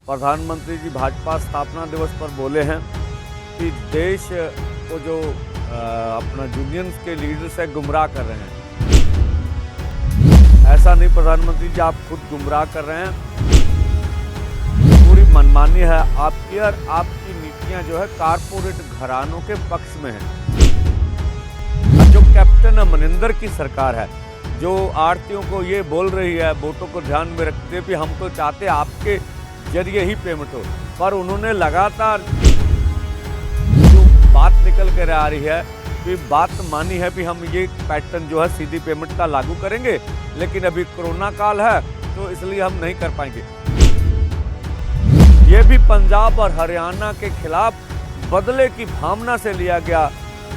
प्रधानमंत्री जी भाजपा स्थापना दिवस पर बोले हैं कि देश को जो अपना यूनियंस के लीडर्स है गुमराह कर रहे हैं। ऐसा नहीं प्रधानमंत्री जी, आप खुद गुमराह कर रहे हैं। पूरी मनमानी है आपकी और आपकी नीतियां जो है कारपोरेट घरानों के पक्ष में है। जो कैप्टन अमरिंदर की सरकार है, जो आड़तियों को ये बोल रही है, वोटों को ध्यान में रखते हुए हम तो चाहते आपके जरिए ही पेमेंट हो, पर उन्होंने लगातार जो बात निकल कर आ रही है कि बात मानी है कि हम ये पैटर्न जो है सीधी पेमेंट का लागू करेंगे, लेकिन अभी कोरोना काल है तो इसलिए हम नहीं कर पाएंगे। ये भी पंजाब और हरियाणा के खिलाफ बदले की भावना से लिया गया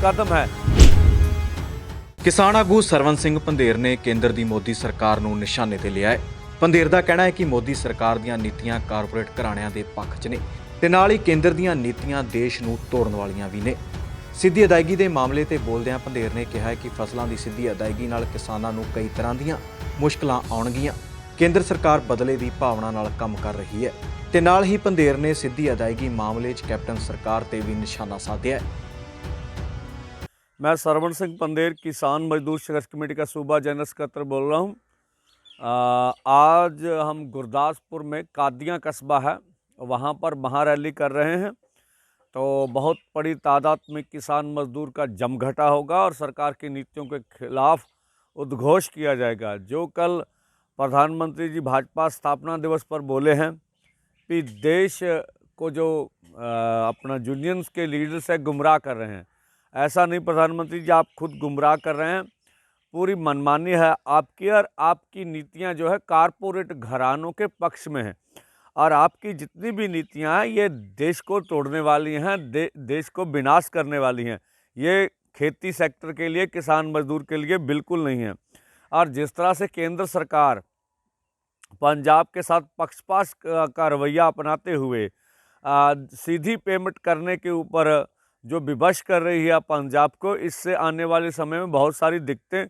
कदम है। किसान आगू सरवण सिंह पंधेर ने केंद्र ਦੀ ਮੋਦੀ ਸਰਕਾਰ ਨੂੰ ਨਿਸ਼ਾਨੇ ਤੇ ਲਿਆ ਹੈ। ਪੰਧੇਰ ਦਾ ਕਹਿਣਾ ਹੈ ਕਿ ਮੋਦੀ ਸਰਕਾਰ ਦੀਆਂ ਨੀਤੀਆਂ ਕਾਰਪੋਰੇਟ ਘਰਾਣਿਆਂ ਦੇ ਪੱਖ 'ਚ ਨੇ ਤੇ ਨਾਲ ਹੀ ਕੇਂਦਰ ਦੀਆਂ ਨੀਤੀਆਂ ਦੇਸ਼ ਨੂੰ ਤੋੜਨ ਵਾਲੀਆਂ ਵੀ ਨੇ। ਸਿੱਧੀ ਅਦਾਇਗੀ ਦੇ ਮਾਮਲੇ ਤੇ ਬੋਲਦਿਆਂ ਪੰਧੇਰ ਨੇ ਕਿਹਾ ਹੈ ਕਿ ਫਸਲਾਂ ਦੀ ਸਿੱਧੀ ਅਦਾਇਗੀ ਨਾਲ ਕਿਸਾਨਾਂ ਨੂੰ ਕਈ ਤਰ੍ਹਾਂ ਦੀਆਂ ਮੁਸ਼ਕਲਾਂ ਆਉਣਗੀਆਂ। ਕੇਂਦਰ ਸਰਕਾਰ ਬਦਲੇ ਦੀ ਭਾਵਨਾ ਨਾਲ ਕੰਮ ਕਰ ਰਹੀ ਹੈ ਤੇ ਨਾਲ ਹੀ ਪੰਧੇਰ ਨੇ ਸਿੱਧੀ ਅਦਾਇਗੀ ਮਾਮਲੇ 'ਚ ਕੈਪਟਨ ਸਰਕਾਰ ਤੇ ਵੀ ਨਿਸ਼ਾਨਾ ਸਾਧਿਆ ਹੈ। मैं सरवण सिंह पंधेर किसान मजदूर संघर्ष कमेटी का सूबा जनरल सेक्रेटरी बोल रहा हूँ। आज हम गुरदासपुर में कादियाँ कस्बा है, वहाँ पर महारैली कर रहे हैं। तो बहुत बड़ी तादाद में किसान मजदूर का जमघटा होगा और सरकार की नीतियों के खिलाफ उद्घोष किया जाएगा। जो कल प्रधानमंत्री जी भाजपा स्थापना दिवस पर बोले हैं कि देश को जो अपना यूनियंस के लीडर्स है गुमराह कर रहे हैं। ऐसा नहीं प्रधानमंत्री जी, आप खुद गुमराह कर रहे हैं। पूरी मनमानी है आपकी और आपकी नीतियां जो है कारपोरेट घरानों के पक्ष में हैं और आपकी जितनी भी नीतियां हैं ये देश को तोड़ने वाली हैं, देश को विनाश करने वाली हैं। ये खेती सेक्टर के लिए, किसान मजदूर के लिए बिल्कुल नहीं है। और जिस तरह से केंद्र सरकार पंजाब के साथ पक्षपात का रवैया अपनाते हुए सीधी पेमेंट करने के ऊपर जो विवश कर रही है पंजाब को, इससे आने वाले समय में बहुत सारी दिक्कतें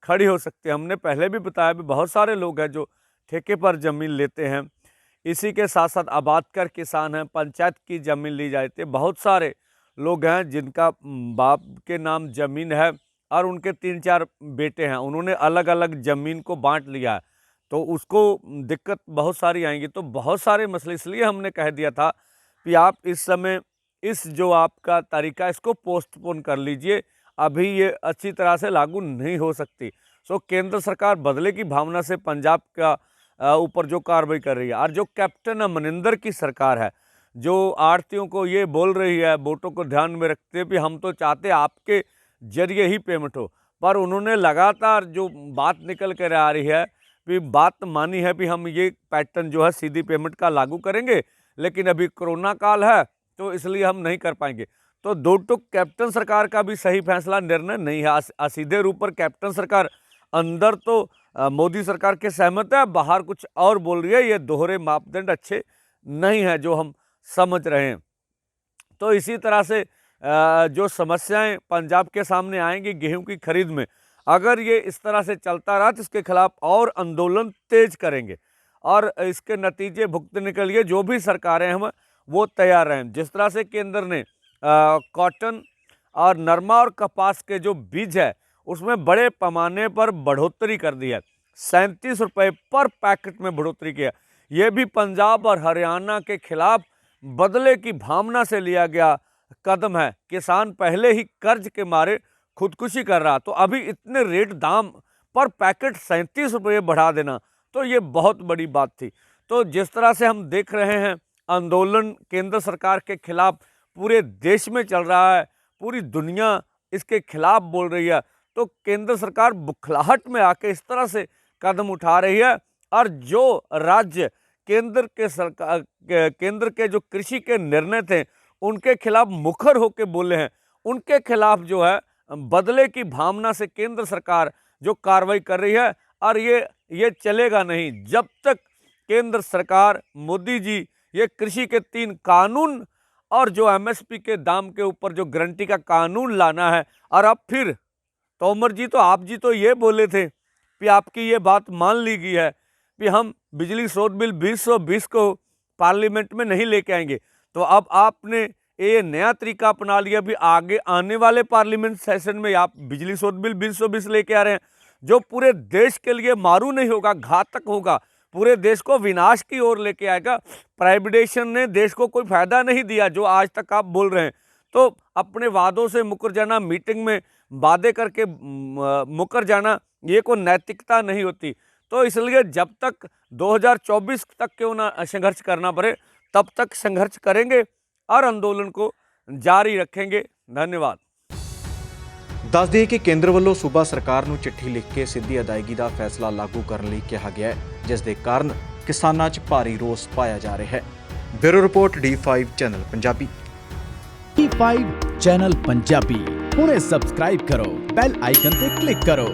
खड़ी हो सकती हैं। हमने पहले भी बताया भी बहुत सारे लोग हैं जो ठेके पर ज़मीन लेते हैं। इसी के साथ साथ आबाद कर किसान हैं, पंचायत की ज़मीन ली जाती है। बहुत सारे लोग हैं जिनका बाप के नाम ज़मीन है और उनके 3-4 बेटे हैं, उन्होंने अलग अलग ज़मीन को बांट लिया है, तो उसको दिक्कत बहुत सारी आएंगी। तो बहुत सारे मसले, इसलिए हमने कह दिया था कि आप इस समय इस जो आपका तरीका इसको पोस्टपोन कर लीजिए, अभी ये अच्छी तरह से लागू नहीं हो सकती। सो केंद्र सरकार बदले की भावना से पंजाब का ऊपर जो कार्रवाई कर रही है और जो कैप्टन अमरिंदर की सरकार है, जो आड़तियों को ये बोल रही है, वोटों को ध्यान में रखते हुए हम तो चाहते आपके जरिए ही पेमेंट हो, पर उन्होंने लगातार जो बात निकल कर आ रही है कि बात मानी है कि हम ये पैटर्न जो है सीधी पेमेंट का लागू करेंगे, लेकिन अभी कोरोना काल है तो इसलिए हम नहीं कर पाएंगे। तो दो टुक कैप्टन सरकार का भी सही फैसला निर्णय नहीं है। सीधे रूप पर कैप्टन सरकार अंदर तो मोदी सरकार के सहमत है, बाहर कुछ और बोल रही है। ये दोहरे मापदंड अच्छे नहीं है जो हम समझ रहे हैं। तो इसी तरह से जो समस्याएं पंजाब के सामने आएंगी गेहूं की खरीद में, अगर ये इस तरह से चलता रहा तो इसके खिलाफ और आंदोलन तेज करेंगे और इसके नतीजे भुगतने के लिए जो भी सरकारें हम वो तैयार रहें। जिस तरह से केंद्र ने कॉटन और नरमा और कपास के जो बीज है उसमें बड़े पैमाने पर बढ़ोतरी कर दी है, 37 रुपये पर पैकेट में बढ़ोतरी किया। ये भी पंजाब और हरियाणा के खिलाफ बदले की भावना से लिया गया कदम है। किसान पहले ही कर्ज के मारे खुदकुशी कर रहा, तो अभी इतने रेट दाम पर पैकेट 37 रुपये बढ़ा देना, तो ये बहुत बड़ी बात थी। तो जिस तरह से हम देख रहे हैं आंदोलन केंद्र सरकार के खिलाफ पूरे देश में चल रहा है, पूरी दुनिया इसके खिलाफ बोल रही है, तो केंद्र सरकार बुखलाहट में आके इस तरह से कदम उठा रही है। और जो राज्य केंद्र के जो कृषि के निर्णय थे उनके खिलाफ मुखर होके बोले हैं, उनके खिलाफ जो है बदले की भावना से केंद्र सरकार जो कार्रवाई कर रही है। और ये चलेगा नहीं जब तक केंद्र सरकार मोदी जी ये कृषि के 3 कानून और जो एमएसपी के दाम के ऊपर जो गारंटी का कानून लाना है। और अब फिर तोमर जी तो आप जी तो ये बोले थे कि आपकी ये बात मान ली गई है कि हम बिजली स्रोत बिल 2020 को पार्लियामेंट में नहीं लेके आएंगे। तो अब आपने ये नया तरीका अपना लिया, भी आगे आने वाले पार्लियामेंट सेशन में आप बिजली शोध बिल 2020 लेके आ रहे हैं, जो पूरे देश के लिए मारू नहीं होगा, घातक होगा, पूरे देश को विनाश की ओर लेके आएगा। प्राइवेटाइजेशन ने देश को कोई फायदा नहीं दिया, जो आज तक आप बोल रहे हैं। तो अपने वादों से मुकर जाना, मीटिंग में वादे करके मुकर जाना, ये कोई नैतिकता नहीं होती। तो इसलिए जब तक 2024 तक क्यों ना संघर्ष करना पड़े, तब तक संघर्ष करेंगे और आंदोलन को जारी रखेंगे। धन्यवाद। ਦੱਸ ਦਈਏ ਕਿ ਕੇਂਦਰ ਵੱਲੋਂ ਸੂਬਾ ਸਰਕਾਰ ਨੂੰ ਚਿੱਠੀ ਲਿਖ ਕੇ ਸਿੱਧੀ ਅਦਾਇਗੀ ਦਾ ਫੈਸਲਾ ਲਾਗੂ ਕਰਨ ਲਈ ਕਿਹਾ ਗਿਆ ਹੈ, ਜਿਸ ਦੇ ਕਾਰਨ ਕਿਸਾਨਾਂ 'ਚ ਭਾਰੀ ਰੋਸ ਪਾਇਆ ਜਾ ਰਿਹਾ ਹੈ। Bureau report D5 channel Punjabi. D5 channel Punjabi ਹੁਣੇ ਸਬਸਕ੍ਰਾਈਬ ਕਰੋ, ਬੈਲ ਆਈਕਨ ਤੇ ਕਲਿੱਕ ਕਰੋ।